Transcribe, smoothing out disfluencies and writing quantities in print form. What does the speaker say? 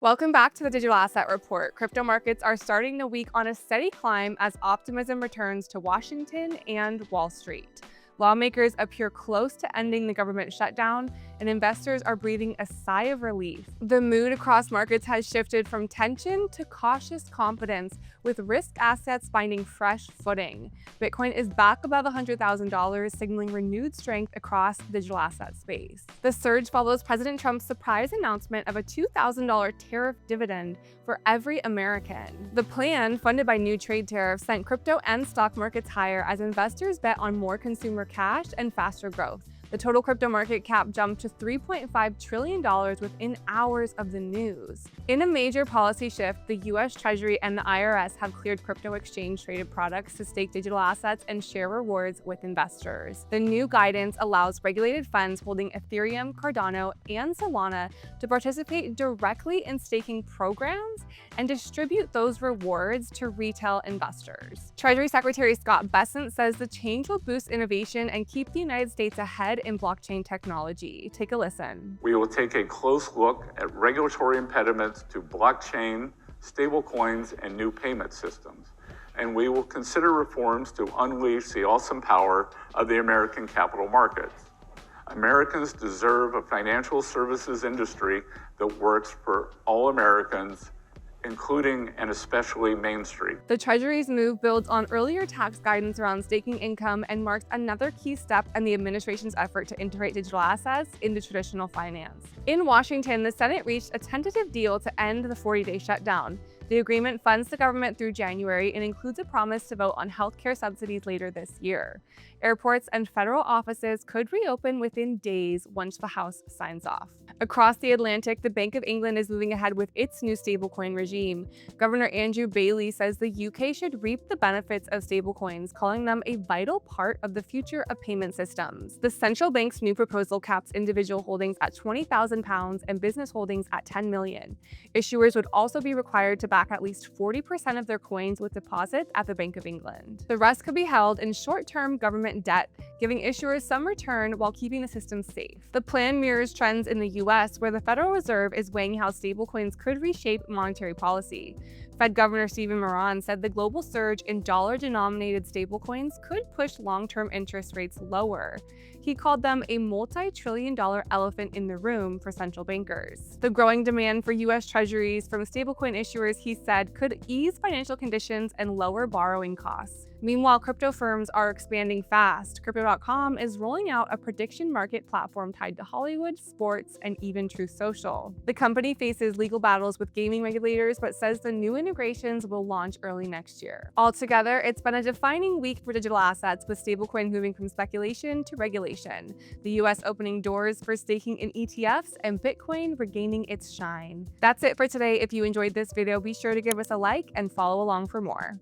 Welcome back to the Digital Asset Report. Crypto markets are starting the week on a steady climb as optimism returns to Washington and Wall Street. Lawmakers appear close to ending the government shutdown, and investors are breathing a sigh of relief. The mood across markets has shifted from tension to cautious confidence, with risk assets finding fresh footing. Bitcoin is back above $100,000, signaling renewed strength across the digital asset space. The surge follows President Trump's surprise announcement of a $2,000 tariff dividend for every American. The plan, funded by new trade tariffs, sent crypto and stock markets higher as investors bet on more consumer cash and faster growth. The total crypto market cap jumped to $3.5 trillion within hours of the news. In a major policy shift, the U.S. Treasury and the IRS have cleared crypto exchange-traded products to stake digital assets and share rewards with investors. The new guidance allows regulated funds holding Ethereum, Cardano, and Solana to participate directly in staking programs and distribute those rewards to retail investors. Treasury Secretary Scott Bessent says the change will boost innovation and keep the United States ahead in blockchain technology. Take a listen. We will take a close look at regulatory impediments to blockchain, stablecoins, and new payment systems. And we will consider reforms to unleash the awesome power of the American capital markets. Americans deserve a financial services industry that works for all Americans, including and especially Main Street. The Treasury's move builds on earlier tax guidance around staking income and marks another key step in the administration's effort to integrate digital assets into traditional finance. In Washington, the Senate reached a tentative deal to end the 40-day shutdown. The agreement funds the government through January and includes a promise to vote on healthcare subsidies later this year. Airports and federal offices could reopen within days once the House signs off. Across the Atlantic, the Bank of England is moving ahead with its new stablecoin regime. Governor Andrew Bailey says the UK should reap the benefits of stablecoins, calling them a vital part of the future of payment systems. The central bank's new proposal caps individual holdings at £20,000 and business holdings at $10 million. Issuers would also be required to back at least 40% of their coins with deposits at the Bank of England. The rest could be held in short-term government debt, giving issuers some return while keeping the system safe. The plan mirrors trends in the US, where the Federal Reserve is weighing how stablecoins could reshape monetary policy. Fed Governor Stephen Moran said the global surge in dollar-denominated stablecoins could push long-term interest rates lower. He called them a multi-trillion-dollar elephant in the room for central bankers. The growing demand for U.S. Treasuries from stablecoin issuers, he said, could ease financial conditions and lower borrowing costs. Meanwhile, crypto firms are expanding fast. Crypto.com is rolling out a prediction market platform tied to Hollywood, sports, and even Truth Social. The company faces legal battles with gaming regulators, but says the new integrations will launch early next year. Altogether, it's been a defining week for digital assets, with stablecoin moving from speculation to regulation, the US opening doors for staking in ETFs, and Bitcoin regaining its shine. That's it for today. If you enjoyed this video, be sure to give us a like and follow along for more.